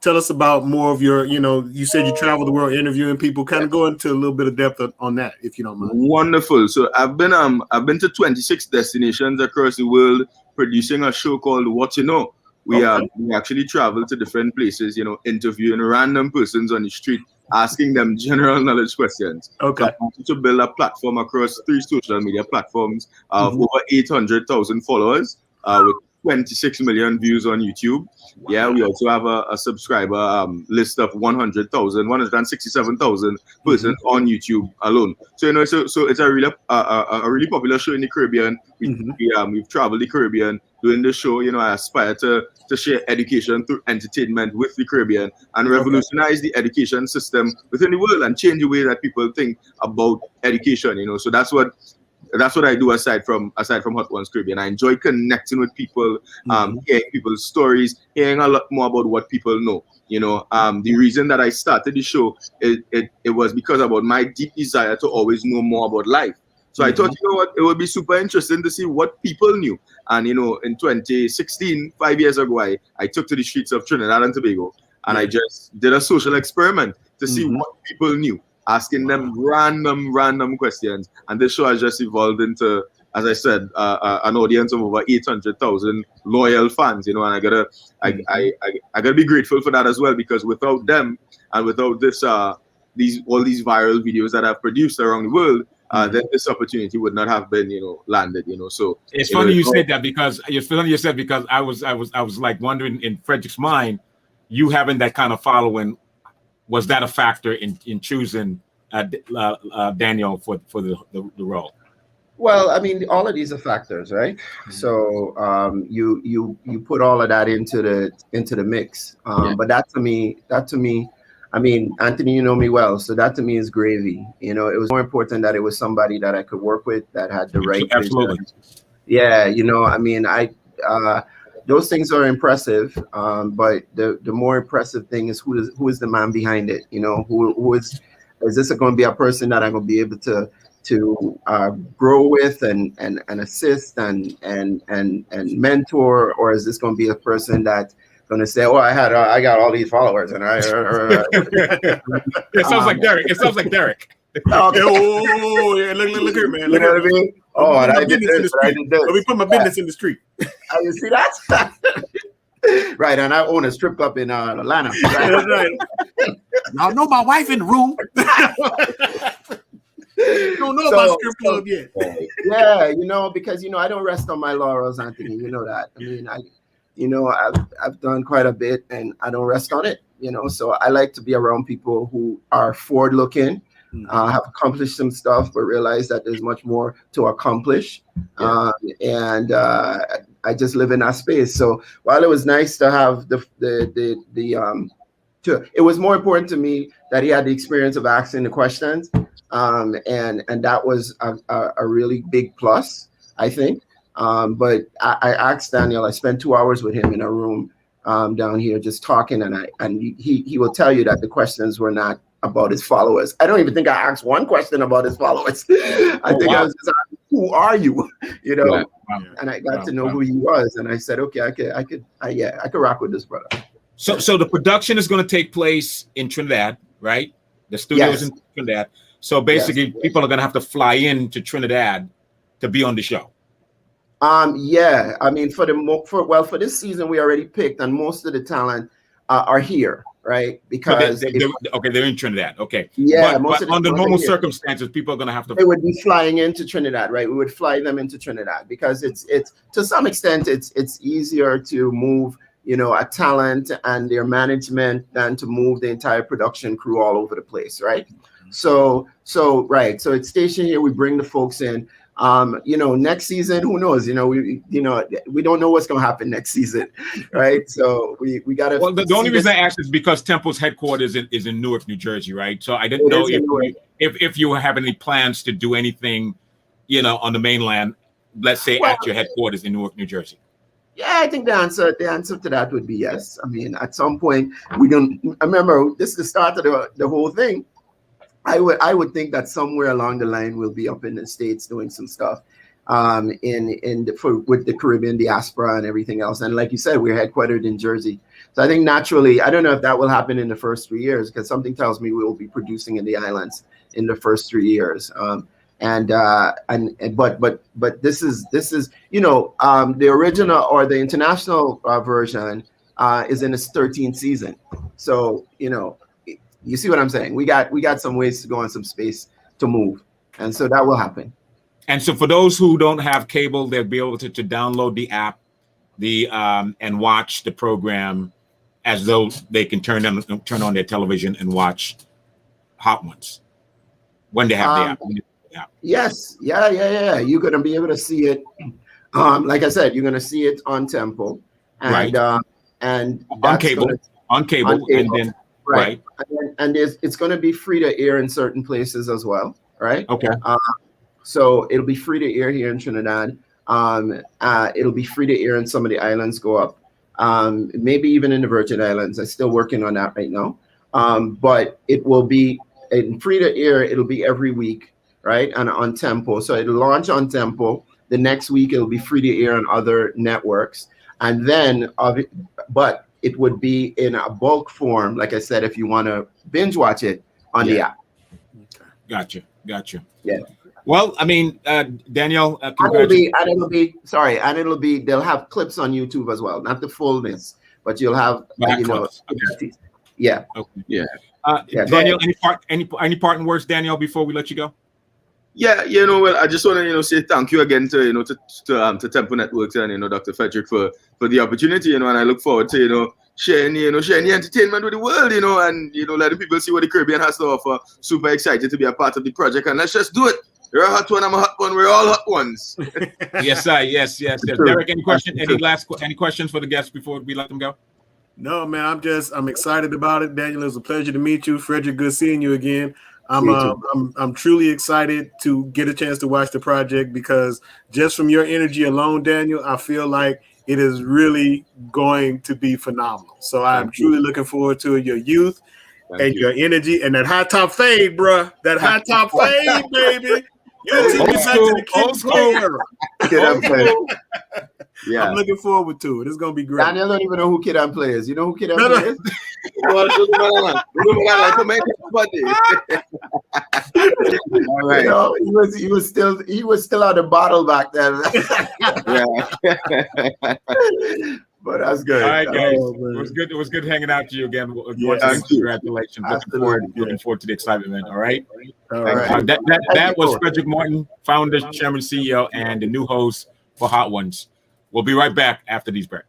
Tell us about more of your, you know, you said you traveled the world interviewing people. Kind of go into a little bit of depth on that, if you don't mind. Wonderful. So I've been to 26 destinations across the world, producing a show called What You Know. We actually travel to different places, you know, interviewing random persons on the street, asking them general knowledge questions. Okay. So I wanted to build a platform across 3 social media platforms of over 800,000 followers with 26 million views on YouTube. Yeah, we also have a subscriber list of 167,000 persons on YouTube alone. So you know, so it's a really popular show in the Caribbean. We've traveled the Caribbean doing the show. You know, I aspire to share education through entertainment with the Caribbean and revolutionize the education system within the world and change the way that people think about education. You know, so that's what I do aside from Hot Ones Caribbean. I enjoy connecting with people, hearing people's stories, hearing a lot more about what people know. You know, the reason that I started the show, it was because about my deep desire to always know more about life. So I thought, you know what, it would be super interesting to see what people knew. And, you know, in 2016, 5 years ago, I took to the streets of Trinidad and Tobago and I just did a social experiment to see what people knew, asking them random questions. And this show has just evolved into, as I said, an audience of over 800,000 loyal fans, you know, and I gotta be grateful for that as well, because without them and without this, all these viral videos that I've produced around the world, then this opportunity would not have been, you know, landed, you know. So it's funny you said that, because I was like wondering, in Frederick's mind, you having that kind of following, was that a factor in choosing Daniel for the role? Well, I mean, all of these are factors, right? So you put all of that into the mix. But that to me, I mean, Anthony, you know me well, so that to me is gravy. You know, it was more important that it was somebody that I could work with, that had the right Absolutely. vision. Yeah, you know, I mean, those things are impressive, but the more impressive thing is who is the man behind it. You know, who is this going to be a person that I'm going to be able to grow with and assist and mentor, or is this going to be a person that's going to say, "Oh, I got all these followers," and It sounds like Derek. It sounds like Derek. Okay. Oh yeah, look here, man. You know what I mean? Oh, and I did this. Let me put my business in the street. You see that? Right, and I own a strip club in Atlanta. Right? That's right. I know my wife in the room. You don't know about strip club yet. Yeah, you know, because I don't rest on my laurels, Anthony. You know that. I mean, I've done quite a bit, and I don't rest on it. You know, so I like to be around people who are forward-looking, have accomplished some stuff, but realize that there's much more to accomplish. And I just live in that space. So while it was nice to have it was more important to me that he had the experience of asking the questions, and that was a really big plus, I think. But I asked Daniel. I spent 2 hours with him in a room down here just talking, and he will tell you that the questions were not about his followers. I don't even think I asked one question about his followers. I think I was just asking, who are you? You know, and I got to know who he was, and I said, okay, I could rock with this brother. So the production is going to take place in Trinidad, right? The studio's in Trinidad. So basically, people are going to have to fly in to Trinidad to be on the show. Yeah, I mean, for this season, we already picked, and most of the talent are here, right? Because they're in Trinidad. Okay. Yeah, but under normal circumstances, people are going to have to. They would be flying into Trinidad, right? We would fly them into Trinidad because it's to some extent it's easier to move, a talent and their management than to move the entire production crew all over the place, right? So it's stationed here. We bring the folks in. Next season, who knows? We don't know what's going to happen next season, right? So we got to. Well, the only reason I asked is because Temple's headquarters is in Newark, New Jersey, right? So I didn't know if you have any plans to do anything, on the mainland, let's say at your headquarters in Newark, New Jersey. Yeah, I think the answer to that would be yes. I mean, at some point we don't. I remember this is the start of the whole thing. I would think that somewhere along the line we'll be up in the States doing some stuff with the Caribbean diaspora and everything else. And like you said, we're headquartered in Jersey. So I think naturally, I don't know if that will happen in the first 3 years, because something tells me we will be producing in the islands in the first 3 years. But this is the original or the international version is in its 13th season. So you see what I'm saying? We got some ways to go and some space to move, and so that will happen. And so for those who don't have cable, they'll be able to download the app, and watch the program as though they can turn on their television and watch Hot Ones when they have the app. Yes, yeah. You're gonna be able to see it. Like I said, you're gonna see it on Tempo, and right. And on cable, and then. Right. And it's going to be free to air in certain places as well, right? Okay. So it'll be free to air here in Trinidad. It'll be free to air in some of the islands go up. Maybe even in the Virgin Islands. I'm still working on that right now. But it will be free to air. It'll be every week, right? And on Tempo. So it'll launch on Tempo. The next week, it'll be free to air on other networks. And then, but it would be in a bulk form, like I said, if you want to binge watch it on the app. Gotcha. Yeah. Well, I mean, Daniel, and it'll be they'll have clips on YouTube as well, not the fullness, but you'll have Okay. Yeah. Okay. Yeah. Daniel, any parting words, Daniel, before we let you go? Yeah, I just want to, say thank you again to Tempo Networks and Dr. Frederick for the opportunity, and I look forward to sharing the entertainment with the world, and letting people see what the Caribbean has to offer. Super excited to be a part of the project, and let's just do it. You're a hot one, I'm a hot one. We're all hot ones. Yes, sir. Yes. Derek, any questions for the guests before we let them go? No, man. I'm excited about it. Daniel, it was a pleasure to meet you. Frederick, good seeing you again. I'm truly excited to get a chance to watch the project, because just from your energy alone, Daniel, I feel like it is really going to be phenomenal. So I'm truly looking forward to it. Your youth and your energy and that high top fade, bruh. That high top fade, baby. You'll take me back to the Kid Play era. Yeah, I'm looking forward to it. It's gonna be great. Daniel don't even know who Kid and Play is. You know who Kid and Play is? All right. He was still on the bottle back then. But that's good. All right, guys. It was good hanging out to you again. Congratulations. Looking forward to the excitement, man. All right. That was Frederick Martin, founder, chairman, CEO, and the new host for Hot Ones. We'll be right back after this break.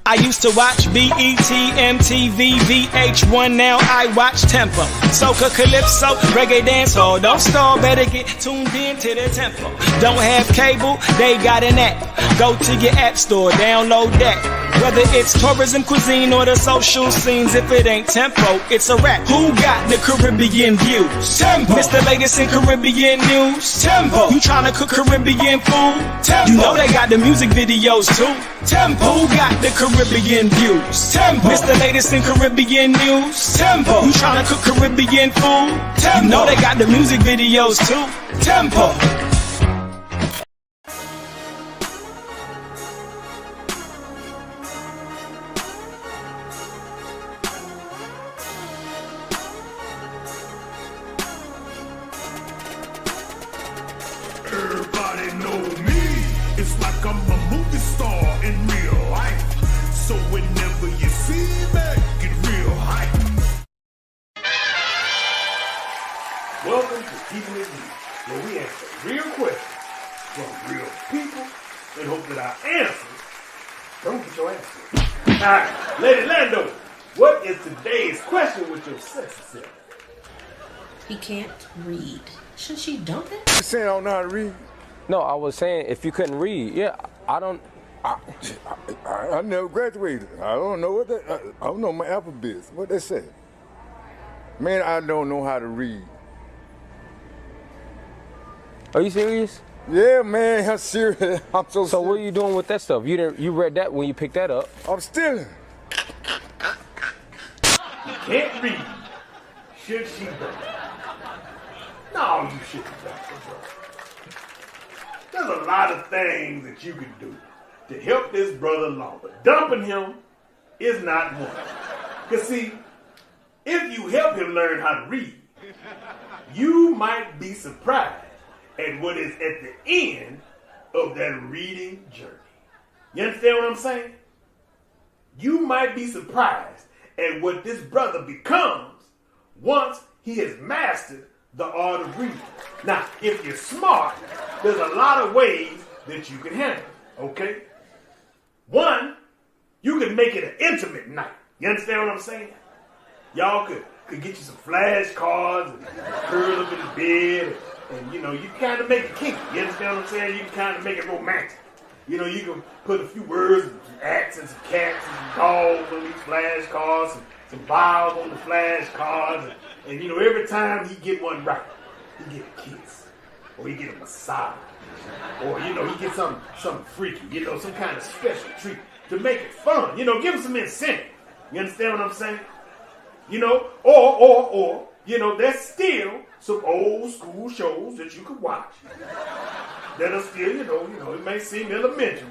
I used to watch BET, MTV, VH1, now I watch Tempo. Soca, Calypso, Reggae Dancehall. Don't stall, better get tuned in to the Tempo. Don't have cable, they got an app. Go to your app store, download that. Whether it's tourism, cuisine, or the social scenes, if it ain't Tempo, it's a rap. Who got the Caribbean views? Tempo. Mr. Latest in Caribbean news? Tempo. You tryna cook Caribbean food? Tempo. You know they got the music videos too? Tempo. Who got the Caribbean views? Tempo. Mr. Latest in Caribbean news? Tempo. You tryna cook Caribbean food? Tempo. You know they got the music videos too? Tempo. Everybody know me. Keeping It Real, where we answer real questions from real people and hope that our answers don't get your ass whooped. All right, Lady Lando, what is today's question with your sexy self? He can't read. Should she dump it? You saying I don't know how to read? No, I was saying if you couldn't read, yeah, I don't. I never graduated. I don't know what that. I don't know my alphabets. What they say? Man, I don't know how to read. Are you serious? Yeah, man, I'm serious. I'm so. So what are you doing with that stuff? You read that when you picked that up? I'm stealing. Can't read. Should she dump it? No, you shouldn't dump it, bro. There's a lot of things that you can do to help this brother along, but dumping him is not one. Because see, if you help him learn how to read, you might be surprised at what is at the end of that reading journey. You understand what I'm saying? You might be surprised at what this brother becomes once he has mastered the art of reading. Now, if you're smart, there's a lot of ways that you can handle it, okay? One, you can make it an intimate night. You understand what I'm saying? Y'all could get you some flashcards and curl up in the bed and you know, you kind of make it kinky. You understand what I'm saying? You can kind of make it romantic. You know, you can put a few words, some cats and some cats and some dogs on these flashcards, some vowels on the flashcards, and you know, every time he get one right, he get a kiss, or he get a massage, or you know, he get something freaky, you know, some kind of special treat to make it fun. You know, give him some incentive. You understand what I'm saying? You know, or you know, there's still some old school shows that you could watch that are still, you know, it may seem elementary,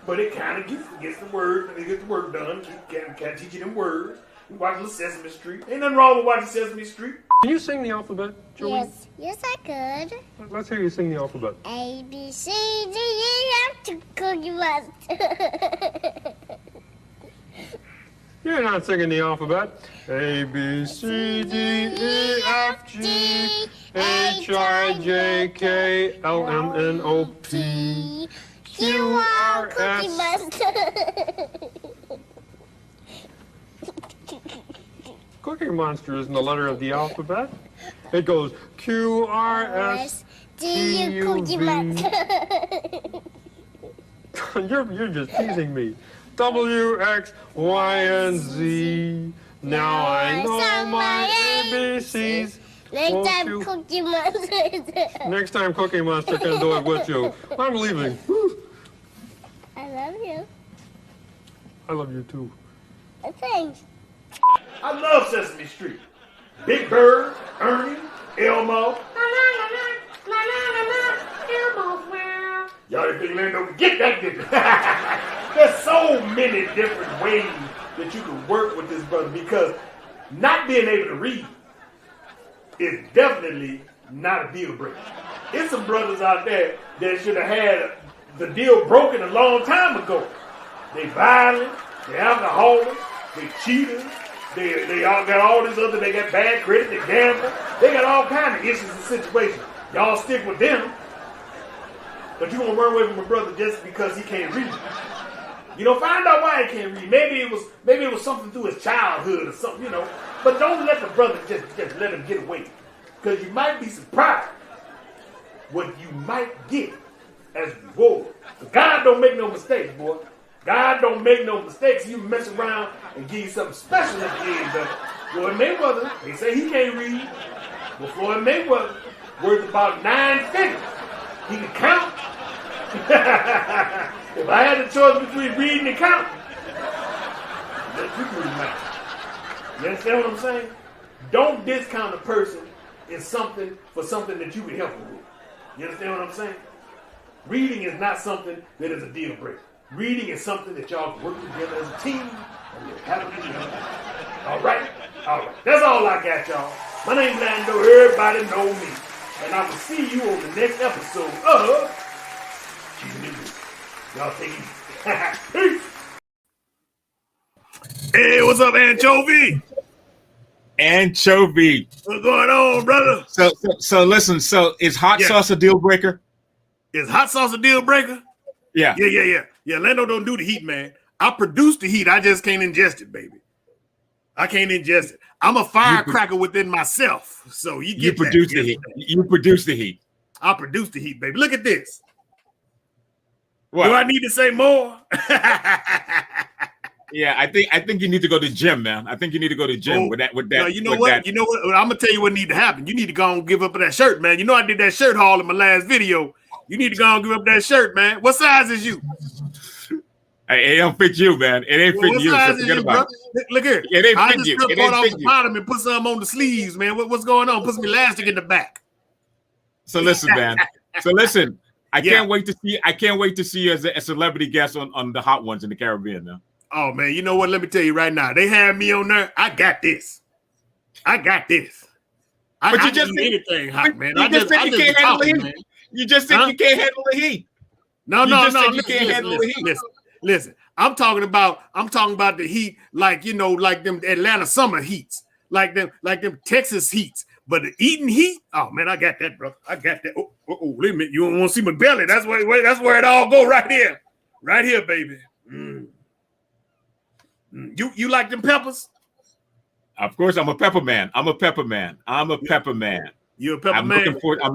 but it kind of gets the word, and they get the work done, can teach you them words. You watch a little Sesame Street. Ain't nothing wrong with watching Sesame Street. Can you sing the alphabet, Joey? Yes, I could. Let's hear you sing the alphabet. A, B, C, D, E, F, G, Cookie Monster. You're not singing the alphabet. A, B, C, D, E, F, G, H, I, J, K, L, M, N, O, P, Q, R, Cookie S. Monster. Cookie Monster isn't the letter of the alphabet. It goes Q, R, S, T, U, Cookie V. Monster. You're just teasing me. W, X, Y, and Z. Now I know my ABCs. Next time, Cookie Monster. Next time Cookie Monster can do it with you. I'm leaving. I love you. I love you too. Thanks. I love Sesame Street. Big Bird, Ernie, Elmo. Y'all think Lando can get that nigga? There's so many different ways that you can work with this brother because not being able to read is definitely not a deal breaker. There's some brothers out there that should have had the deal broken a long time ago. They violent, they alcoholics, they cheaters, they all got all this other, they got bad credit, they gamble, they got all kinds of issues and situations. Y'all stick with them, but you gonna run away from a brother just because he can't read. You know, find out why he can't read. Maybe it was something through his childhood or something, you know. But don't let the brother just let him get away. Because you might be surprised what you might get as a reward. God don't make no mistakes, boy. God don't make no mistakes. You mess around and give you something special at the end of it. Floyd Mayweather, they say he can't read. But Floyd Mayweather, worth about 9 figures. He can count. If I had a choice between reading and counting, let you do the math. You understand what I'm saying? Don't discount a person for something that you can help them with. You understand what I'm saying? Reading is not something that is a deal breaker. Reading is something that y'all can work together as a team and you're happy together. All right? That's all I got, y'all. My name's Lando. Everybody know me. And I will see you on the next episode of Keeping It Real. Y'all take it easy. Peace. Hey, what's up, Anchovy? Anchovy. What's going on, brother? So listen. So is hot Yeah. sauce a deal breaker? Is hot sauce a deal breaker? Yeah. Yeah, Lando don't do the heat, man. I produce the heat. I just can't ingest it, baby. I can't ingest it. I'm a firecracker within myself. So you produce the heat. You produce the heat. I produce the heat, baby. Look at this. What? Do I need to say more? Yeah, I think you need to go to the gym, man. I think you need to go to the gym with that. No, you know what? You know what? I'm gonna tell you what needs to happen. You need to go and give up that shirt, man. You know I did that shirt haul in my last video. You need to go and give up that shirt, man. What size is you? Hey, it don't fit you, man. It ain't fit you. So forget about it. Look here. It ain't I fit just you. stripped It part ain't off fit the you. bottom and put some on the sleeves, man. What's going on? Put some elastic in the back. So listen, man. I can't wait to see. I can't wait to see you as a celebrity guest on the Hot Ones in the Caribbean, man. Oh man, you know what? Let me tell you right now. They have me on there. I got this. But you just said anything hot, man. You just said you can't handle the heat. You just said you can't handle the heat. No. You can't handle the heat. Listen. I'm talking about the heat, like like them Atlanta summer heats, like them Texas heats. But the eating heat, oh man, I got that, bro. I got that. Oh, wait a minute. You don't want to see my belly? That's where it all go right here, baby. You like them peppers? Of course, I'm a pepper man. You're a pepper man. I'm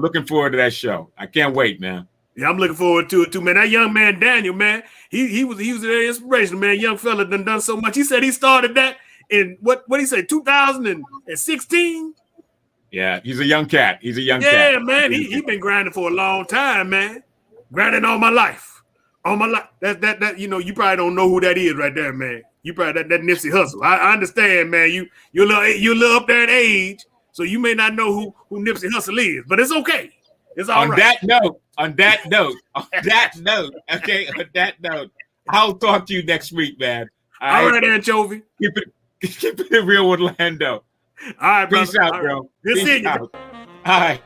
looking forward to that show. I can't wait, man. Yeah, I'm looking forward to it too, man. That young man Daniel, man, he was very inspirational, man. Young fella done so much. He said he started that in what he said 2016. Yeah, he's a young cat. Yeah, man, he been grinding for a long time, man. Grinding all my life. That you probably don't know who that is right there, man. You probably that Nipsey Hussle. I understand, man. You're a little up there in age, so you may not know who Nipsey Hussle is, but it's okay. It's all right. On that note, okay, I'll talk to you next week, man. All right, Anchovy. Keep it real with Lando. All right, Peace brother. out, bro. Good seeing you. All right.